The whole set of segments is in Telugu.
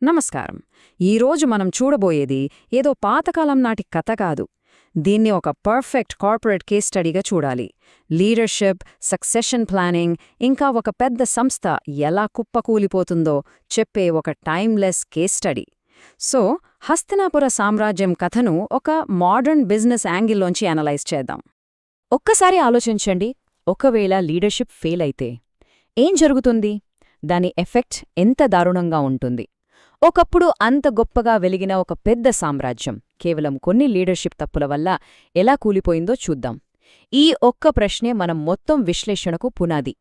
నమస్కారం. ఈరోజు మనం చూడబోయేది ఏదో పాతకాలం నాటి కథ కాదు. దీన్ని ఒక పర్ఫెక్ట్ కార్పొరేట్ కేస్ స్టడీగా చూడాలి. లీడర్షిప్, సక్సెషన్ ప్లానింగ్, ఇంకా ఒక పెద్ద సంస్థ ఎలా కుప్పకూలిపోతుందో చెప్పే ఒక timeless case study. So, Hastinapura సామ్రాజ్యం కథను ఒక మోడర్న్ బిజినెస్ యాంగిల్లోంచి అనలైజ్ చేద్దాం. ఒక్కసారి ఆలోచించండి, ఒకవేళ లీడర్షిప్ ఫెయిల్ అయితే ఏం జరుగుతుంది? దాని ఎఫెక్ట్ ఎంత దారుణంగా ఉంటుంది? ఒకప్పుడు అంత గొప్పగా వెలిగిన ఒక పెద్ద సామ్రాజ్యం కేవలం కొన్ని లీడర్షిప్ తప్పుల వల్ల ఎలా కూలిపోయిందో చూద్దాం. ఈ ఒక్క ప్రశ్నే మనం మొత్తం విశ్లేషణకు పునాది.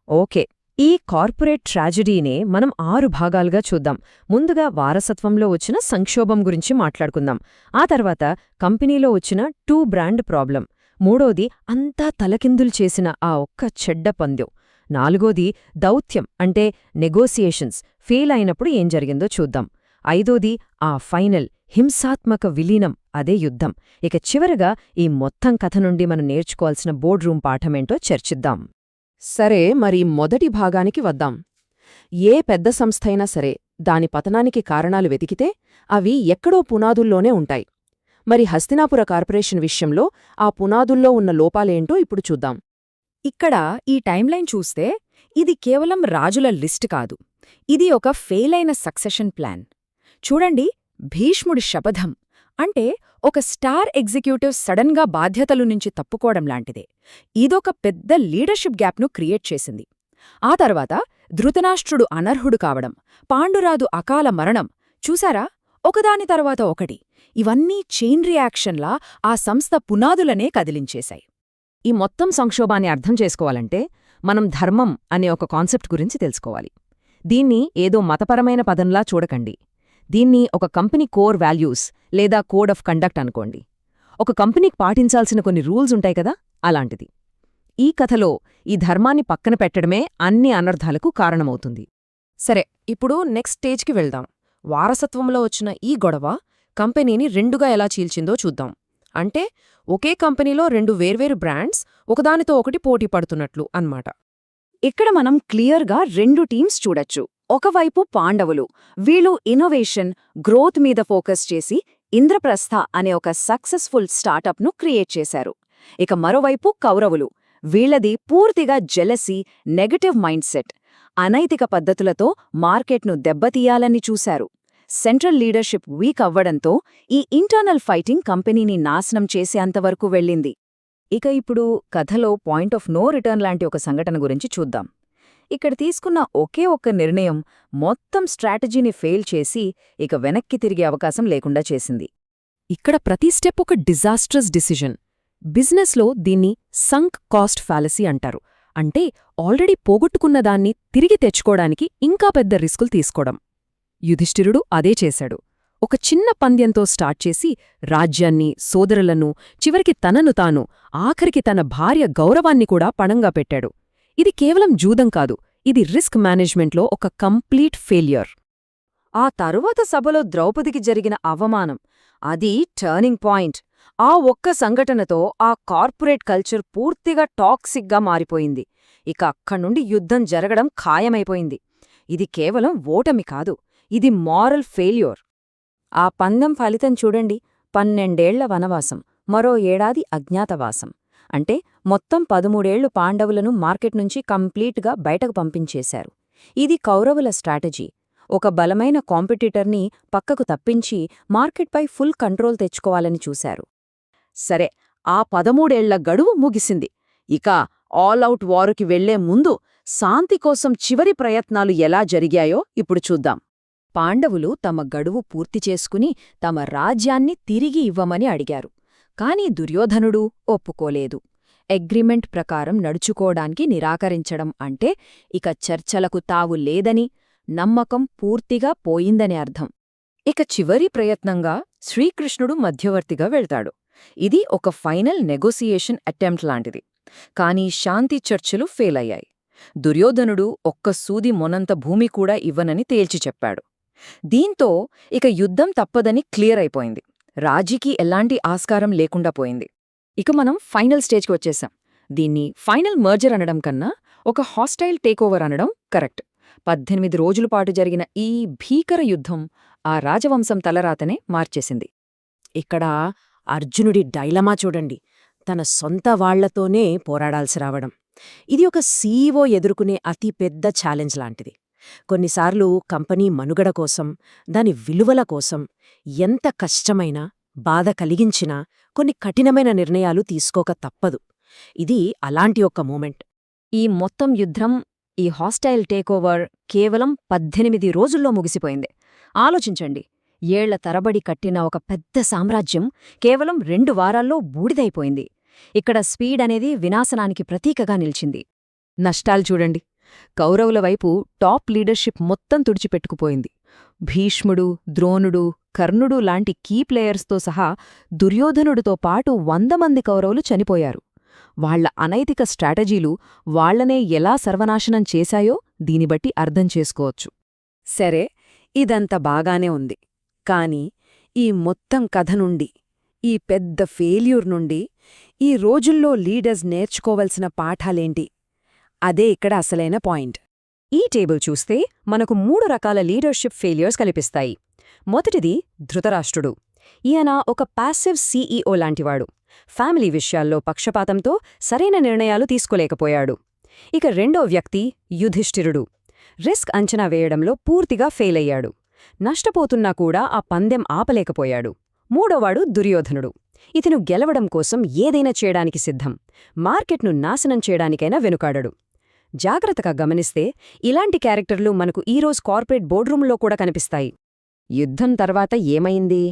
ఓకే, ఈ కార్పొరేట్ ట్రాజెడీనే మనం 6 భాగాలుగా చూద్దాం. ముందుగా వారసత్వంలో వచ్చిన సంక్షోభం గురించి మాట్లాడుకుందాం. ఆ తర్వాత కంపెనీలో వచ్చిన 2 బ్రాండ్ ప్రాబ్లం. మూడోది అంతా తలకిందులు చేసిన ఆ ఒక్క చెడ్డ పందెం. నాలుగోది దౌత్యం అంటే నెగోసియేషన్స్ ఫెయిల్ అయినప్పుడు ఏం జరిగిందో చూద్దాం. ఐదోది ఆ ఫైనల్ హింసాత్మక విలీనం, అదే యుద్ధం. ఇక చివరగా ఈ మొత్తం కథ నుండి మనం నేర్చుకోవాల్సిన బోర్డ్ రూమ్ పాఠమేంటో చర్చిద్దాం. సరే, మరి మొదటి భాగానికి వద్దాం. ఏ పెద్ద సంస్థైనా సరే దాని పతనానికి కారణాలు వెతికితే అవి ఎక్కడో పునాదుల్లోనే ఉంటాయి. మరి హస్తినాపుర కార్పొరేషన్ విషయంలో ఆ పునాదుల్లో ఉన్న లోపాలేంటో ఇప్పుడు చూద్దాం. ఇక్కడ ఈ టైమ్లైన్ చూస్తే ఇది కేవలం రాజుల లిస్ట్ కాదు, ఇది ఒక ఫెయిలైన సక్సెషన్ ప్లాన్. చూడండి, భీష్ముడి శపథం అంటే ఒక స్టార్ ఎగ్జిక్యూటివ్ సడన్గా బాధ్యతలు నుంచి తప్పుకోవడం లాంటిదే. ఇదొక పెద్ద లీడర్షిప్ గ్యాప్ను క్రియేట్ చేసింది. ఆ తర్వాత ధృతరాష్ట్రుడు అనర్హుడు కావడం, పాండురాదు అకాల మరణం, చూసారా, ఒకదాని తర్వాత ఒకటి. ఇవన్నీ చైన్ రియాక్షన్లా ఆ సంస్థ పునాదులనే కదిలించేశాయి. ఈ మొత్తం సంక్షోభాన్ని అర్థం చేసుకోవాలంటే మనం ధర్మం అనే ఒక కాన్సెప్ట్ గురించి తెలుసుకోవాలి. దీన్ని ఏదో మతపరమైన పదంలా చూడకండి. దీన్ని ఒక కంపెనీ కోర్ వాల్యూస్ లేదా కోడ్ ఆఫ్ కండక్ట్ అనుకోండి. ఒక కంపెనీకి పాటించాల్సిన కొన్ని రూల్స్ ఉంటాయి కదా, అలాంటిది. ఈ కథలో ఈ ధర్మాన్ని పక్కన పెట్టడమే అన్ని అనర్థాలకు కారణమవుతుంది. సరే, ఇప్పుడు నెక్స్ట్ స్టేజ్కి వెళ్దాం. వారసత్వంలో వచ్చిన ఈ గొడవ కంపెనీని రెండుగా ఎలా చీల్చిందో చూద్దాం. అంటే ఒకే కంపెనీలో 2 వేర్వేరు బ్రాండ్స్ ఒకదానితో ఒకటి పోటీ పడుతున్నట్లు అన్నమాట. ఇక్కడ మనం క్లియర్గా 2 టీమ్స్ చూడొచ్చు. ఒకవైపు పాండవులు, వీళ్ళు ఇన్నోవేషన్, గ్రోత్ మీద ఫోకస్ చేసి ఇంద్రప్రస్థ అనే ఒక సక్సెస్ఫుల్ స్టార్టప్ను క్రియేట్ చేశారు. ఇక మరోవైపు కౌరవులు, వీళ్లది పూర్తిగా జెలసీ, నెగటివ్ మైండ్ సెట్, అనైతిక పద్ధతులతో మార్కెట్ను దెబ్బతీయాలని చూశారు. సెంట్రల్ లీడర్షిప్ వీక్ అవ్వడంతో ఈ ఇంటర్నల్ ఫైటింగ్ కంపెనీని నాశనం చేసేంతవరకు వెళ్ళింది. ఇక ఇప్పుడు కథలో పాయింట్ ఆఫ్ నో రిటర్న్ లాంటి ఒక సంఘటన గురించి చూద్దాం. ఇక్కడ తీసుకున్న ఒకే ఒక్క నిర్ణయం మొత్తం స్ట్రాటజీని ఫెయిల్ చేసి ఇక వెనక్కి తిరిగే అవకాశం లేకుండా చేసింది. ఇక్కడ ప్రతి స్టెప్ ఒక డిజాస్ట్రస్ డిసిజన్. బిజినెస్లో దీన్ని సంక్ కాస్ట్ ఫాలసీ అంటారు. అంటే ఆల్రెడీ పోగొట్టుకున్నదాన్ని తిరిగి తెచ్చుకోవడానికి ఇంకా పెద్ద రిస్కులు తీసుకోవడం. యుధిష్ఠిరుడు అదే చేశాడు. ఒక చిన్న పంద్యంతో స్టార్ట్ చేసి రాజ్యాన్ని, సోదరులను, చివరికి తనను తాను, ఆఖరికి తన భార్య గౌరవాన్ని కూడా పణంగా పెట్టాడు. ఇది కేవలం జూదం కాదు, ఇది రిస్క్ మేనేజ్మెంట్లో ఒక కంప్లీట్ ఫెయిల్యూర్. ఆ తరువాత సభలో ద్రౌపదికి జరిగిన అవమానం, అది టర్నింగ్ పాయింట్. ఆ ఒక్క సంఘటనతో ఆ కార్పొరేట్ కల్చర్ పూర్తిగా టాక్సిక్గా మారిపోయింది. ఇక అక్కడ్నుండి యుద్ధం జరగడం ఖాయమైపోయింది. ఇది కేవలం ఓటమి కాదు, ఇది మారల్ ఫెయిల్యూర్. ఆ పందెం ఫలితం చూడండి, 12 ఏళ్ల వనవాసం, మరో ఏడాది అజ్ఞాతవాసం. అంటే మొత్తం 13 ఏళ్లు పాండవులను మార్కెట్ నుంచి కంప్లీట్గా బయటకు పంపించేశారు. ఇది కౌరవుల స్ట్రాటజీ. ఒక బలమైన కాంపిటీటర్ని పక్కకు తప్పించి మార్కెట్పై ఫుల్ కంట్రోల్ తెచ్చుకోవాలని చూశారు. సరే, ఆ 13 ఏళ్ల గడువు ముగిసింది. ఇక ఆల్అవుట్ వారుకి వెళ్లే ముందు శాంతి కోసం చివరి ప్రయత్నాలు ఎలా జరిగాయో ఇప్పుడు చూద్దాం. పాండవులు తమ గడువు పూర్తి చేసుకుని తమ రాజ్యాన్ని తిరిగి ఇవ్వమని అడిగారు. కాని దుర్యోధనుడు ఒప్పుకోలేదు. అగ్రిమెంట్ ప్రకారం నడుచుకోడానికి నిరాకరించడం అంటే ఇక చర్చలకు తావు లేదని, నమ్మకం పూర్తిగా పోయిందని అర్థం. ఇక చివరి ప్రయత్నంగా శ్రీకృష్ణుడు మధ్యవర్తిగా వెళ్తాడు. ఇది ఒక ఫైనల్ నెగోసియేషన్ అటెంప్ట్ లాంటిది. కాని శాంతి చర్చలు ఫెయిల్ అయ్యాయి. దుర్యోధనుడు ఒక్క సూది మొనంత భూమి కూడా ఇవ్వనని తేల్చి చెప్పాడు. దీంతో ఇక యుద్ధం తప్పదని క్లియర్ అయిపోయింది. రాజీకి ఎలాంటి ఆస్కారం లేకుండా పోయింది. ఇక మనం ఫైనల్ స్టేజ్కి వచ్చేసాం. దీన్ని ఫైనల్ మర్జర్ అనడం కన్నా ఒక హాస్టైల్ టేకోవర్ అనడం కరెక్ట్. 18 రోజుల పాటు జరిగిన ఈ భీకర యుద్ధం ఆ రాజవంశం తలరాతనే మార్చేసింది. ఇక్కడ అర్జునుడి డైలమా చూడండి. తన సొంత వాళ్లతోనే పోరాడాల్సి రావడం. ఇది ఒక సీఈఓ ఎదుర్కొనే అతి పెద్ద ఛాలెంజ్ లాంటిది. కొన్నిసార్లు కంపెనీ మనుగడ కోసం, దాని విలువల కోసం ఎంత కష్టమైనా, బాధ కలిగించినా కొన్ని కఠినమైన నిర్ణయాలు తీసుకోక తప్పదు. ఇది అలాంటి ఒక మూమెంట్. ఈ మొత్తం యుద్ధం, ఈ హాస్టైల్ టేకోవర్ కేవలం 18 రోజుల్లో ముగిసిపోయింది. ఆలోచించండి, ఏళ్ల తరబడి కట్టిన ఒక పెద్ద సామ్రాజ్యం కేవలం 2 వారాల్లో బూడిదైపోయింది. ఇక్కడ స్పీడ్ అనేది వినాశనానికి ప్రతీకగా నిలిచింది. నష్టాలు చూడండి. కౌరవుల వైపు టాప్ లీడర్షిప్ మొత్తం తుడిచిపెట్టుకుపోయింది. భీష్ముడు, ద్రోణుడు, కర్ణుడు లాంటి కీ ప్లేయర్స్తో సహా దుర్యోధనుడితో పాటు 100 మంది కౌరవులు చనిపోయారు. వాళ్ల అనైతిక స్ట్రాటజీలు వాళ్లనే ఎలా సర్వనాశనం చేశాయో దీనిబట్టి అర్థం చేసుకోవచ్చు. సరే, ఇదంత బాగానే ఉంది. కాని ఈ మొత్తం కథ నుండి, ఈ పెద్ద ఫెయిల్యూర్ నుండి ఈ రోజుల్లో లీడర్స్ నేర్చుకోవలసిన పాఠాలేంటి? అదే ఇక్కడ అసలైన పాయింట్. ఈ టేబుల్ చూస్తే మనకు 3 రకాల లీడర్షిప్ ఫెయిల్యూర్స్ కనిపిస్తాయి. మొదటిది ధృతరాష్ట్రుడు. ఈయన ఒక ప్యాసివ్ సీఈఓ లాంటివాడు. ఫ్యామిలీ విషయాల్లో పక్షపాతంతో సరైన నిర్ణయాలు తీసుకోలేకపోయాడు. ఇక రెండో వ్యక్తి యుధిష్ఠిరుడు. రిస్క్ అంచనా వేయడంలో పూర్తిగా ఫెయిల్ అయ్యాడు. నష్టపోతున్నా కూడా ఆ పందెం ఆపలేకపోయాడు. మూడోవాడు దుర్యోధనుడు. ఇతను గెలవడం కోసం ఏదైనా చేయడానికి సిద్ధం. మార్కెట్ను నాశనం చేయడానికైనా వెనుకాడడు. జాగ్రత్తగా గమనిస్తే ఇలాంటి క్యారెక్టర్లు మనకు ఈరోజు కార్పొరేట్ బోర్డ్రూంలో కూడా కనిపిస్తాయి. యుద్ధం తర్వాత ఏమైంది?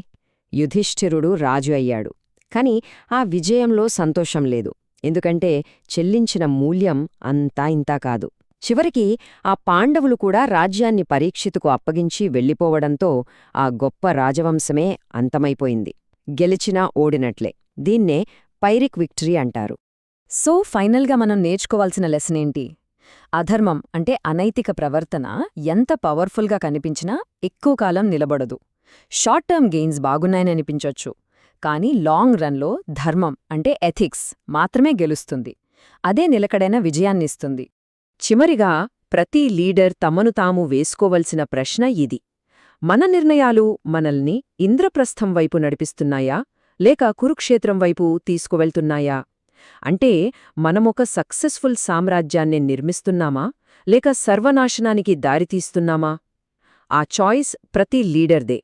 యుధిష్ఠిరుడు రాజు అయ్యాడు. కాని ఆ విజయంలో సంతోషం లేదు. ఎందుకంటే చెల్లించిన మూల్యం అంతా ఇంతా కాదు. చివరికి ఆ పాండవులు కూడా రాజ్యాన్ని పరీక్షితుకు అప్పగించి వెళ్ళిపోవడంతో ఆ గొప్ప రాజవంశమే అంతమైపోయింది. గెలిచినా ఓడినట్లే. దీన్నే పైరిక్ విక్టరీ అంటారు. సో ఫైనల్గా మనం నేర్చుకోవాల్సిన లెసనేంటి? అధర్మం అంటే అనైతిక ప్రవర్తన ఎంత పవర్ఫుల్గా కనిపించినా ఎక్కువ కాలం నిలబడదు. షార్ట్ టర్మ్ గెయిన్స్ బాగున్నాయననిపించొచ్చు, కానీ లాంగ్ రన్లో ధర్మం అంటే ఎథిక్స్ మాత్రమే గెలుస్తుంది. అదే నిలకడైన విజయాన్నిస్తుంది. చివరిగా ప్రతి లీడర్ తమను తాము వేసుకోవలసిన ప్రశ్న ఇది: మన నిర్ణయాలు మనల్ని ఇంద్రప్రస్థం వైపు నడిపిస్తున్నాయా లేక కురుక్షేత్రం వైపు తీసుకువెళ్తున్నాయా? అంటే మనమొక సక్సెస్ఫుల్ సామ్రాజ్యాన్ని నిర్మిస్తున్నామా లేక సర్వనాశనానికి దారితీస్తున్నామా? ఆ చాయిస్ ప్రతి లీడర్దే.